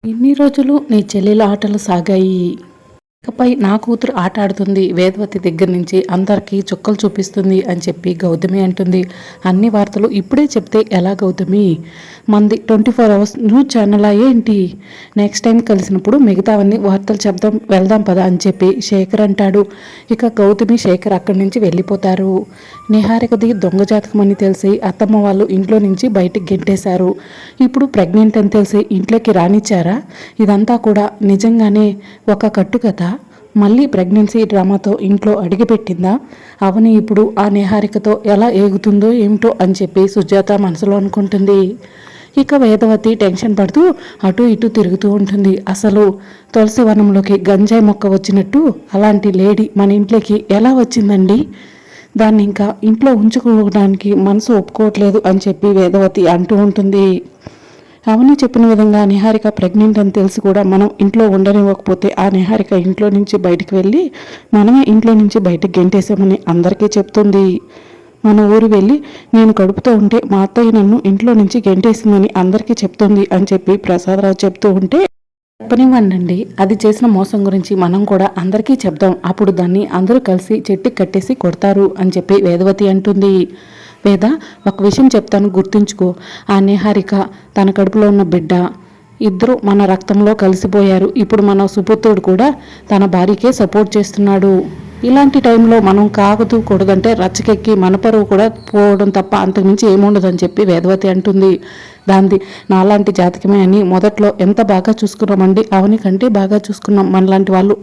ఇన్ని రోజులు నీ చెల్లెల ఆటలు సాగాయి. ఇకపై నా కూతురు ఆట ఆడుతుంది. వేదవతి దగ్గర నుంచి అందరికీ చుక్కలు చూపిస్తుంది అని చెప్పి గౌతమి అంటుంది. అన్ని వార్తలు ఇప్పుడే చెప్తే ఎలా గౌతమి? మంది 24 అవర్స్ న్యూస్ ఛానల్ ఏంటి? నెక్స్ట్ టైం కలిసినప్పుడు మిగతావన్నీ వార్తలు చెప్దాం, వెళ్దాం పదా అని చెప్పి శేఖర్ అంటాడు. ఇక గౌతమి శేఖర్ అక్కడి నుంచి వెళ్ళిపోతారు. నిహారికది దొంగ జాతకం అని తెలిసి అత్తమ్మ వాళ్ళు ఇంట్లో నుంచి బయటికి గెంటేశారు. ఇప్పుడు ప్రెగ్నెంట్ అని తెలిసి ఇంట్లోకి రానిచ్చారా? ఇదంతా కూడా నిజంగానే ఒక కట్టుకథ. మళ్ళీ ప్రెగ్నెన్సీ డ్రామాతో ఇంట్లో అడిగిపెట్టిందా? అవని ఇప్పుడు ఆ నిహారికతో ఎలా ఏగుతుందో ఏమిటో అని చెప్పి సుజాత మనసులో అనుకుంటుంది. ఇక వేదవతి టెన్షన్ పడుతూ అటు ఇటు తిరుగుతూ ఉంటుంది. అసలు తులసి వనంలోకి గంజాయి మొక్క వచ్చినట్టు అలాంటి లేడీ మన ఇంట్లోకి ఎలా వచ్చిందండి? దాన్ని ఇంకా ఇంట్లో ఉంచుకోవడానికి మనసు ఒప్పుకోవట్లేదు అని చెప్పి వేదవతి అంటూ ఉంటుంది. అవని చెప్పిన విధంగా నిహారిక ప్రెగ్నెంట్ అని తెలిసి కూడా మనం ఇంట్లో ఉండనివ్వకపోతే ఆ నిహారిక ఇంట్లో నుంచి బయటికి వెళ్ళి మనమే ఇంట్లో నుంచి బయటకు గెంటేసామని అందరికీ చెప్తుంది. మన ఊరు వెళ్ళి నేను కడుపుతో ఉంటే మా అత్తయ్య నన్ను ఇంట్లో నుంచి గెంటేసిందని అందరికీ చెప్తుంది అని చెప్పి ప్రసాదరావు చెప్తూ ఉంటే, చెప్పనివ్వండి, అది చేసిన మోసం గురించి మనం కూడా అందరికీ చెప్దాం, అప్పుడు దాన్ని అందరూ కలిసి చెట్టుకి కట్టేసి కొడతారు అని చెప్పి వేదవతి అంటుంది. వేద, ఒక విషయం చెప్తాను, గుర్తుంచుకో. ఆ నిహారిక, తన కడుపులో ఉన్న బిడ్డ, ఇద్దరు మన రక్తంలో కలిసిపోయారు. ఇప్పుడు మన సుపుత్రుడు కూడా తన భార్యకే సపోర్ట్ చేస్తున్నాడు. ఇలాంటి టైంలో మనం కావద్దు కూడదంటే రచ్చకెక్కి మన పరువు కూడా పోవడం తప్ప అంతకుమించి ఏముండదని చెప్పి వేదవతి అంటుంది. దాంది నాలాంటి జాతకమే అని మొదట్లో ఎంత బాగా చూసుకున్నామండి, అవని కంటే బాగా చూసుకున్నాం. మనలాంటి వాళ్ళు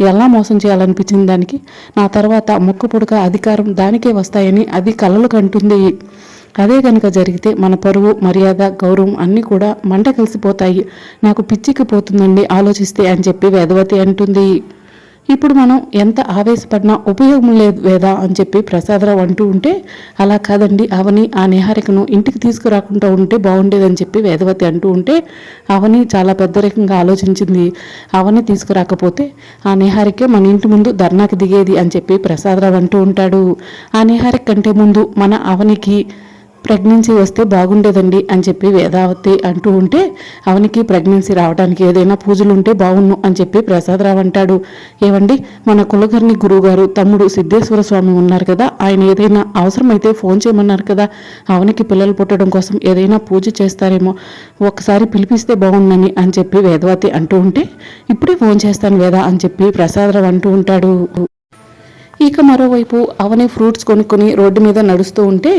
ఎలా మోసం చేయాలనిపించింది దానికి. నా తర్వాత ముక్కు పుడక అధికారం దానికే వస్తాయని అది కలలు కంటుంది. అదే కనుక జరిగితే మన పరువు, మర్యాద, గౌరవం అన్నీ కూడా మంట కలిసిపోతాయి. నాకు పిచ్చికి పోతుందండి ఆలోచిస్తే అని చెప్పి వేదవతి అంటుంది. ఇప్పుడు మనం ఎంత ఆవేశపడినా ఉపయోగం లేదు వేదా అని చెప్పి ప్రసాదరావు అంటూ ఉంటే, అలా కాదండి, అవని ఆ నిహారికను ఇంటికి తీసుకురాకుండా ఉంటే బాగుండేదని చెప్పి వేదవతి అంటూ ఉంటే, అవని చాలా పెద్దరికంగా ఆలోచించింది. అవని తీసుకురాకపోతే ఆ నిహారికే మన ఇంటి ముందు ధర్నాకి దిగేది అని చెప్పి ప్రసాదరావు అంటూ ఉంటాడు. ఆ నిహారిక కంటే ముందు మన అవనికి ప్రెగ్నెన్సీ వస్తే బాగుండేదండి అని చెప్పి వేదావతి అంటూ ఉంటే, అవనికి ప్రెగ్నెన్సీ రావడానికి ఏదైనా పూజలు ఉంటే బాగుండు అని చెప్పి ప్రసాదరావు అంటాడు. ఏవండి, మన కులకర్ణి గురువుగారు తమ్ముడు సిద్ధేశ్వర స్వామి ఉన్నారు కదా, ఆయన ఏదైనా అవసరమైతే ఫోన్ చేయమన్నారు కదా, అవనికి పిల్లలు పుట్టడం కోసం ఏదైనా పూజ చేస్తారేమో, ఒకసారి పిలిపిస్తే బాగుండని అని చెప్పి వేదవతి అంటూ ఉంటే, ఇప్పుడే ఫోన్ చేస్తాను వేదా అని చెప్పి ప్రసాదరావు అంటూ ఉంటాడు. ఇక మరోవైపు అవని ఫ్రూట్స్ కొనుక్కొని రోడ్డు మీద నడుస్తూ ఉంటే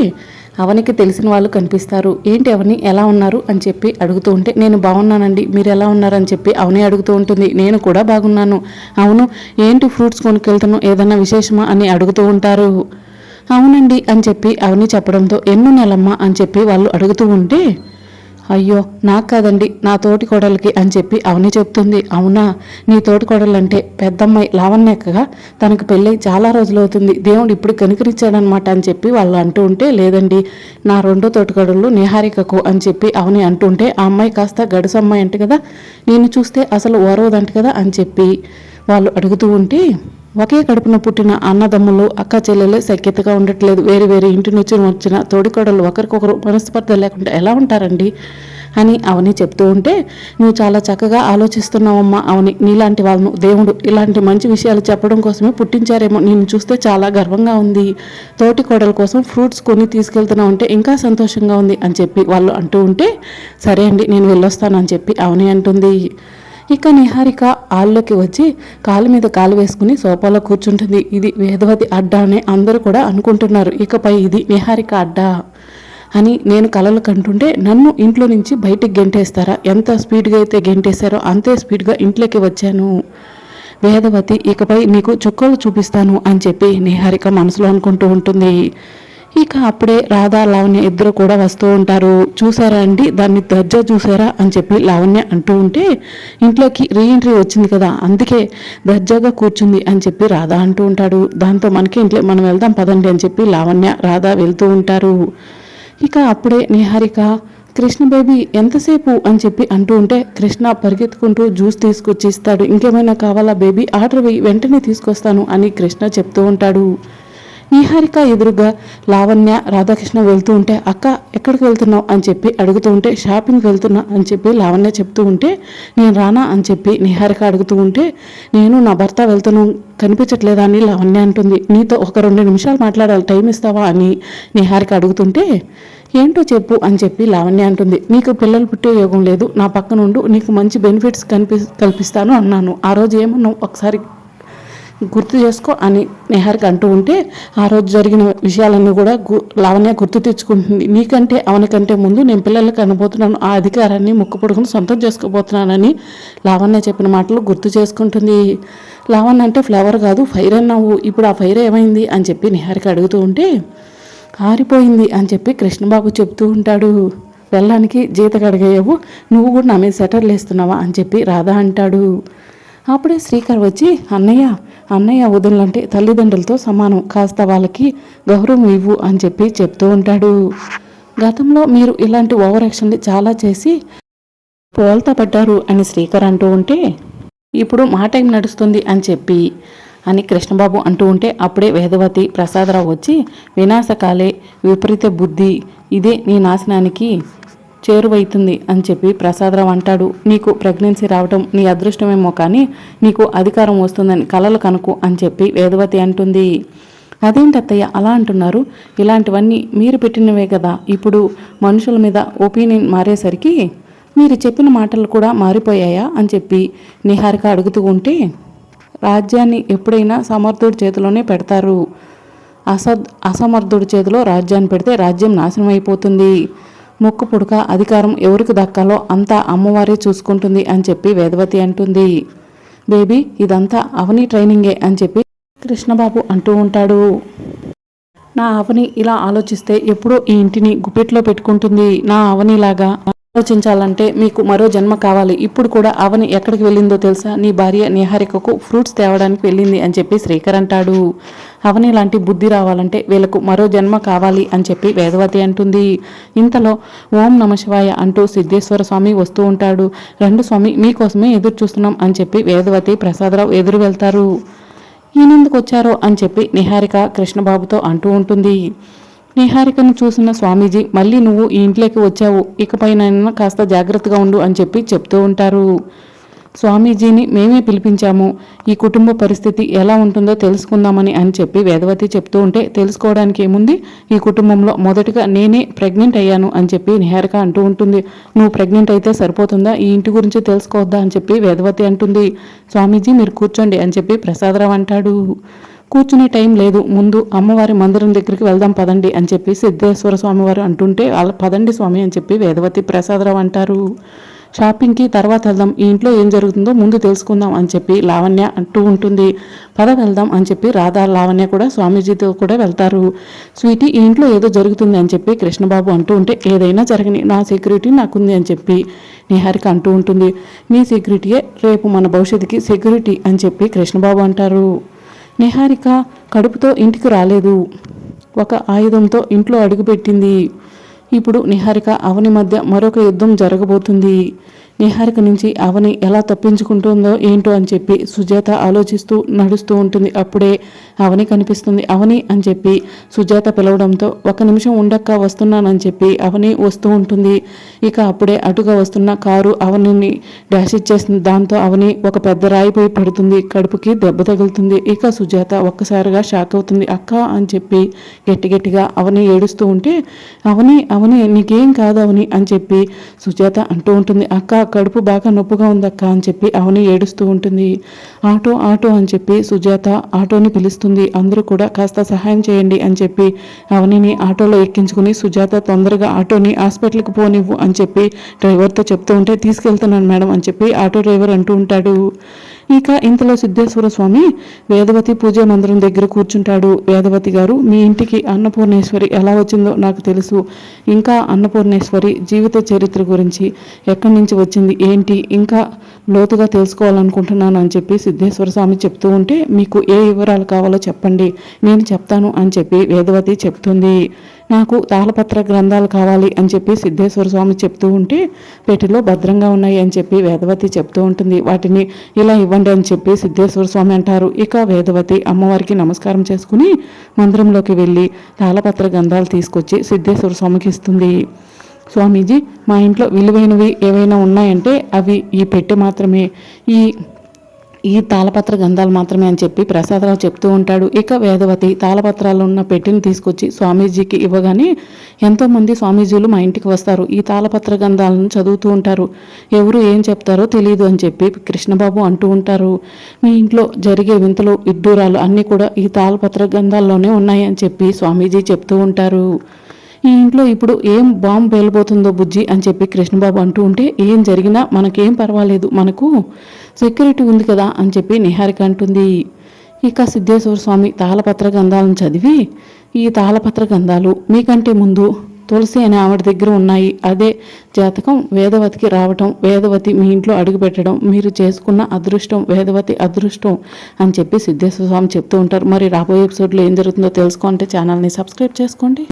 అవనికి తెలిసిన వాళ్ళు కనిపిస్తారు. ఏంటి అవని, ఎలా ఉన్నారు అని చెప్పి అడుగుతూ ఉంటే, నేను బాగున్నానండి, మీరు ఎలా ఉన్నారని చెప్పి అవని అడుగుతూ ఉంటుంది. నేను కూడా బాగున్నాను. అవును, ఏంటి ఫ్రూట్స్ కొనుక్కెళ్తాను, ఏదన్నా విశేషమా అని అడుగుతూ ఉంటారు. అవునండి అని చెప్పి అవని చెప్పడంతో, ఎన్నో నెలమ్మా అని చెప్పి వాళ్ళు అడుగుతూ ఉంటే, అయ్యో నాకు కాదండి, నా తోటి కోడలికి అని చెప్పి అవని చెప్తుంది. అవునా, నీ తోటి కోడలంటే పెద్దమ్మాయి లావణ్యకగా, తనకు పెళ్ళై చాలా రోజులు అవుతుంది, దేవుడు ఇప్పుడు కనికరించాడనమాట అని చెప్పి వాళ్ళు అంటూ ఉంటే, లేదండి, నా రెండో తోటి కోడళ్ళు నిహారికకు అని చెప్పి అవని అంటుంటే, ఆ అమ్మాయి కాస్త గడుసు అమ్మాయి అంట కదా, నేను చూస్తే అసలు ఓరవదంట కదా అని చెప్పి వాళ్ళు అడుగుతూ ఉంటే, ఒకే కడుపున పుట్టిన అన్నదమ్ములు, అక్క చెల్లెలు సఖ్యతగా ఉండట్లేదు. వేరు వేరు ఇంటి నుంచి వచ్చిన తోడికోడలు ఒకరికొకరు మనస్పర్ధ లేకుండా ఎలా ఉంటారండి అని అవని చెప్తూ ఉంటే, నువ్వు చాలా చక్కగా ఆలోచిస్తున్నావమ్మా అవని, నీలాంటి వాళ్ళను దేవుడు ఇలాంటి మంచి విషయాలు చెప్పడం కోసమే పుట్టించారేమో, నేను చూస్తే చాలా గర్వంగా ఉంది. తోటి కోడల కోసం ఫ్రూట్స్ కొని తీసుకెళ్తున్నావు అంటే ఇంకా సంతోషంగా ఉంది అని చెప్పి వాళ్ళు అంటూ ఉంటే, సరే అండి, నేను వెళ్ళొస్తాను అని చెప్పి అవని అంటుంది. ఇక నిహారిక హాల్లోకి వచ్చి కాలు మీద కాలు వేసుకుని సోఫాలో కూర్చుంటుంది. ఇది వేదవతి అడ్డా అని అందరూ కూడా అనుకుంటున్నారు. ఇకపై ఇది నిహారిక అడ్డా అని నేను కలలు కంటుంటే నన్ను ఇంట్లో నుంచి బయటికి గెంటేస్తారా? ఎంత స్పీడ్గా అయితే గెంటేశారో అంతే స్పీడ్గా ఇంట్లోకి వచ్చాను. వేదవతి, ఇకపై నీకు చుక్కలు చూపిస్తాను అని చెప్పి నిహారిక మనసులో అనుకుంటూ ఉంటుంది. ఇక అప్పుడే రాధా, లావణ్య ఇద్దరు కూడా వస్తూ ఉంటారు. చూసారా అండి, దాన్ని దర్జా చూసారా అని చెప్పి లావణ్య అంటూ ఉంటే, ఇంట్లోకి రీఎంట్రీ వచ్చింది కదా, అందుకే దర్జాగా కూర్చుంది అని చెప్పి రాధా అంటూ ఉంటాడు. దాంతో మనకి ఇంట్లో మనం వెళ్దాం పదండి అని చెప్పి లావణ్య, రాధా వెళ్తూ ఉంటారు. ఇక అప్పుడే నిహారిక, కృష్ణ బేబీ ఎంతసేపు అని చెప్పి అంటూ ఉంటే, కృష్ణ పరిగెత్తుకుంటూ జ్యూస్ తీసుకొచ్చి ఇస్తాడు. ఇంకేమైనా కావాలా బేబీ, ఆర్డర్ వెయ్యి, వెంటనే తీసుకొస్తాను అని కృష్ణ చెప్తూ ఉంటాడు. నిహారిక ఎదురుగా లావణ్య రాధాకృష్ణ వెళ్తూ ఉంటే అక్క ఎక్కడికి వెళ్తున్నావు అని చెప్పి అడుగుతూ ఉంటే షాపింగ్కి వెళ్తున్నా అని చెప్పి లావణ్య చెప్తూ ఉంటే నేను రానా అని చెప్పి నిహారిక అడుగుతూ ఉంటే నేను నా భర్త వెళ్తున్నాను కనిపించట్లేదా అని లావణ్య అంటుంది. నీతో ఒక 2 నిమిషాలు మాట్లాడాలి, టైం ఇస్తావా అని నిహారిక అడుగుతుంటే ఏంటో చెప్పు అని చెప్పి లావణ్య అంటుంది. నీకు పిల్లలు పుట్టే యోగం లేదు, నా పక్కనుండు, నీకు మంచి బెనిఫిట్స్ కల్పిస్తాను అన్నాను. ఆ రోజు ఏమన్నావు ఒకసారి గుర్తు చేసుకో అని నిహారిక అంటూ ఉంటే ఆ రోజు జరిగిన విషయాలన్నీ కూడా లావణ్య గుర్తు తెచ్చుకుంటుంది. నీకంటే అవనికంటే ముందు నేను పిల్లలకు అనబోతున్నాను, ఆ అధికారాన్ని ముక్కు పొడుగును సొంతం చేసుకోబోతున్నానని లావణ్య చెప్పిన మాటలు గుర్తు చేసుకుంటుంది. లావణ్య అంటే ఫ్లవర్ కాదు ఫైర్ అన్నావు, ఇప్పుడు ఆ ఫైర్ ఏమైంది అని చెప్పి నిహారిక అడుగుతూ ఉంటే ఆరిపోయింది అని చెప్పి కృష్ణబాబు చెప్తూ ఉంటాడు. వెళ్ళడానికి జీత కడిగేయవు, నువ్వు కూడా నా మీద సెటర్లు వేస్తున్నావా అని చెప్పి రాధా అంటాడు. అప్పుడే శ్రీకర్ వచ్చి అన్నయ్య వదులంటే తల్లిదండ్రులతో సమానం, కాస్త వాళ్ళకి గౌరవం ఇవ్వు అని చెప్పి చెప్తూ ఉంటాడు. గతంలో మీరు ఇలాంటి ఓవర్ యాక్షన్లు చాలా చేసి పోల్తా పడ్డారు అని శ్రీకర్ అంటూ ఉంటే ఇప్పుడు మా టైం నడుస్తుంది అని చెప్పి అని కృష్ణబాబు అంటూ ఉంటే అప్పుడే వేదవతి ప్రసాదరావు వచ్చి వినాశకాలే విపరీత బుద్ధి, ఇదే నీ నాశనానికి చేరువైతుంది అని చెప్పి ప్రసాదరావు అంటాడు. నీకు ప్రెగ్నెన్సీ రావటం నీ అదృష్టమేమో కానీ నీకు అధికారం వస్తుందని కలలు కనుకు అని చెప్పి వేదవతి అంటుంది. అదేంటత్తయ్య అలా అంటున్నారు, ఇలాంటివన్నీ మీరు పెట్టినవే కదా, ఇప్పుడు మనుషుల మీద ఒపీనియన్ మారేసరికి మీరు చెప్పిన మాటలు కూడా మారిపోయాయా అని చెప్పి నిహారిక అడుగుతూ ఉంటే రాజ్యాన్ని ఎప్పుడైనా సమర్థుడి చేతిలోనే పెడతారు, అసమర్థుడి చేతిలో రాజ్యాన్ని పెడితే రాజ్యం నాశనం అయిపోతుంది, ముక్కు పుడక అధికారం ఎవరికి దక్కాలో అంతా అమ్మవారే చూసుకుంటుంది అని చెప్పి వేదవతి అంటుంది. బేబీ ఇదంతా అవని ట్రైనింగే అని చెప్పి కృష్ణబాబు అంటూ ఉంటాడు. నా అవని ఇలా ఆలోచిస్తే ఎప్పుడూ ఈ ఇంటిని గుప్పెట్లో పెట్టుకుంటుంది, నా అవనిలాగా ఆలోచించాలంటే మీకు మరో జన్మ కావాలి. ఇప్పుడు కూడా అవని ఎక్కడికి వెళ్ళిందో తెలుసా, నీ భార్య నిహారికకు ఫ్రూట్స్ తేవడానికి వెళ్ళింది అని చెప్పి శ్రీకర్ అంటాడు. అవని లాంటి బుద్ధి రావాలంటే వీళ్ళకు మరో జన్మ కావాలి అని చెప్పి వేదవతి అంటుంది. ఇంతలో ఓం నమశివాయ అంటూ సిద్ధేశ్వర స్వామి వస్తూ ఉంటాడు. రండి స్వామి మీకోసమే ఎదురు చూస్తున్నాం అని చెప్పి వేదవతి ప్రసాదరావు ఎదురు వెళ్తారు. ఈయనెందుకు వచ్చారో అని చెప్పి నిహారిక కృష్ణబాబుతో అంటూ ఉంటుంది. నిహారికను చూసిన స్వామీజీ మళ్ళీ నువ్వు ఈ ఇంట్లోకి వచ్చావు, ఇకపైనైనా కాస్త జాగ్రత్తగా ఉండు అని చెప్పి చెప్తూ ఉంటారు. స్వామీజీని మేమే పిలిపించాము, ఈ కుటుంబ పరిస్థితి ఎలా ఉంటుందో తెలుసుకుందామని అని చెప్పి వేదవతి చెప్తూ ఉంటే తెలుసుకోవడానికి ఏముంది, ఈ కుటుంబంలో మొదటగా నేనే ప్రెగ్నెంట్ అయ్యాను అని చెప్పి నిహారిక అంటూ ఉంటుంది. నువ్వు ప్రెగ్నెంట్ అయితే సరిపోతుందా, ఈ ఇంటి గురించి తెలుసుకోవద్దా అని చెప్పి వేదవతి అంటుంది. స్వామీజీ మీరు కూర్చోండి అని చెప్పి ప్రసాదరావు అంటాడు. కూర్చునే టైం లేదు, ముందు అమ్మవారి మందిరం దగ్గరికి వెళ్దాం పదండి అని చెప్పి సిద్ధేశ్వర స్వామివారు అంటుంటే వాళ్ళ పదండి స్వామి అని చెప్పి వేదవతి ప్రసాదరావు అంటారు. షాపింగ్కి తర్వాత వెళ్దాం, ఈ ఇంట్లో ఏం జరుగుతుందో ముందు తెలుసుకుందాం అని చెప్పి లావణ్య అంటూ ఉంటుంది. పద వెళ్దాం అని చెప్పి రాధా లావణ్య కూడా స్వామీజీతో కూడా వెళ్తారు. స్వీటీ ఈ ఇంట్లో ఏదో జరుగుతుంది అని చెప్పి కృష్ణబాబు అంటూ ఉంటే ఏదైనా జరగని నా సెక్యూరిటీ నాకుంది అని చెప్పి నిహారిక అంటూ ఉంటుంది. నీ సెక్యూరిటీయే రేపు మన భవిష్యత్తుకి సెక్యూరిటీ అని చెప్పి కృష్ణబాబు అంటారు. నిహారిక కడుపుతో ఇంటికి రాలేదు, ఒక ఆయుధంతో ఇంట్లో అడుగుపెట్టింది. ఇప్పుడు నిహారిక అవని మధ్య మరొక యుద్ధం జరగబోతుంది. నిహారిక నుంచి అవని ఎలా తప్పించుకుంటుందో ఏంటో అని చెప్పి సుజాత ఆలోచిస్తూ నడుస్తూ ఉంటుంది. అప్పుడే అవని కనిపిస్తుంది. అవని అని చెప్పి సుజాత పిలవడంతో 1 నిమిషం ఉండక్క వస్తున్నానని చెప్పి అవని వస్తూ ఉంటుంది. ఇక అప్పుడే అటుగా వస్తున్న కారు అవనిని డాష్ ఇచ్చేస్తుంది. దాంతో అవని ఒక పెద్ద రాయిపోయి పడుతుంది, కడుపుకి దెబ్బ తగులుతుంది. ఇక సుజాత ఒక్కసారిగా షాక్ అవుతుంది. అక్క అని చెప్పి గట్టిగా అవని ఏడుస్తూ ఉంటే అవని అవని నీకేం కాదు అవని అని చెప్పి సుజాత అంటూ ఉంటుంది. అక్క కడుపు బాగా నొప్పిగా ఉందక్క అని చెప్పి అవని ఏడుస్తూ ఉంటుంది. ఆటో ఆటో అని చెప్పి సుజాత ఆటోని పిలుస్తుంది. అందరూ కూడా కాస్త సహాయం చేయండి అని చెప్పి అవనిని ఆటోలో ఎక్కించుకుని సుజాత తొందరగా ఆటోని హాస్పిటల్కి పోనివ్వు అని చెప్పి డ్రైవర్తో చెప్తూ ఉంటే తీసుకెళ్తున్నాను మేడం అని చెప్పి ఆటో డ్రైవర్ అంటూ ఉంటాడు. ఇక ఇంతలో సిద్ధేశ్వర స్వామి వేదవతి పూజా మందిరం దగ్గర కూర్చుంటాడు. వేదవతి గారు మీ ఇంటికి అన్నపూర్ణేశ్వరి ఎలా వచ్చిందో నాకు తెలుసు, ఇంకా అన్నపూర్ణేశ్వరి జీవిత చరిత్ర గురించి ఎక్కడి నుంచి వచ్చింది ఏంటి ఇంకా లోతుగా తెలుసుకోవాలనుకుంటున్నాను అని చెప్పి సిద్ధేశ్వర స్వామి చెప్తూ ఉంటే మీకు ఏ వివరాలు కావాలో చెప్పండి నేను చెప్తాను అని చెప్పి వేదవతి చెప్తుంది. నాకు తాళపత్ర గ్రంథాలు కావాలి అని చెప్పి సిద్ధేశ్వర స్వామి చెప్తూ ఉంటే పెట్టెలో భద్రంగా ఉన్నాయి అని చెప్పి వేదవతి చెప్తూ ఉంటుంది. వాటిని ఇలా ఇవ్వండి అని చెప్పి సిద్ధేశ్వర స్వామి అంటారు. ఇక వేదవతి అమ్మవారికి నమస్కారం చేసుకుని మందిరంలోకి వెళ్ళి తాళపత్ర గ్రంథాలు తీసుకొచ్చి సిద్ధేశ్వర స్వామికి ఇస్తుంది. స్వామీజీ, మా ఇంట్లో విలువైనవి ఏవైనా ఉన్నాయంటే అవి ఈ పెట్టె మాత్రమే, ఈ తాళపత్ర గంధాలు మాత్రమే అని చెప్పి ప్రసాదరావు చెప్తూ ఉంటాడు. ఇక వేదవతి తాళపత్రాలు ఉన్న పెట్టెని తీసుకొచ్చి స్వామీజీకి ఇవ్వగానే ఎంతోమంది స్వామీజీలు మా ఇంటికి వస్తారు, ఈ తాళపత్ర గంధాలను చదువుతూ ఉంటారు, ఎవరు ఏం చెప్తారో తెలియదు అని చెప్పి కృష్ణబాబు అంటూ ఉంటారు. మీ ఇంట్లో జరిగే వింతలు విడ్డూరాలు అన్నీ కూడా ఈ తాళపత్ర గంధాల్లోనే ఉన్నాయి అని చెప్పి స్వామీజీ చెప్తూ ఉంటారు. ఈ ఇంట్లో ఇప్పుడు ఏం బాంబు పేలిపోతుందో బుజ్జి అని చెప్పి కృష్ణబాబు అంటూ ఉంటే ఏం జరిగినా మనకేం పర్వాలేదు, మనకు సెక్యూరిటీ ఉంది కదా అని చెప్పి నిహారిక అంటుంది. ఇక సిద్ధేశ్వర స్వామి తాళపత్ర గంధాలను చదివి, ఈ తాళపత్ర గంధాలు మీకంటే ముందు తులసి అనే ఆవిడ దగ్గర ఉన్నాయి, అదే జాతకం వేదవతికి రావటం, వేదవతి మీ ఇంట్లో అడుగు పెట్టడం మీరు చేసుకున్న అదృష్టం, వేదవతి అదృష్టం అని చెప్పి సిద్ధేశ్వర స్వామి చెప్తూ ఉంటారు. మరి రాబోయే ఎపిసోడ్లో ఏం జరుగుతుందో తెలుసుకుంటే ఛానల్ని సబ్స్క్రైబ్ చేసుకోండి.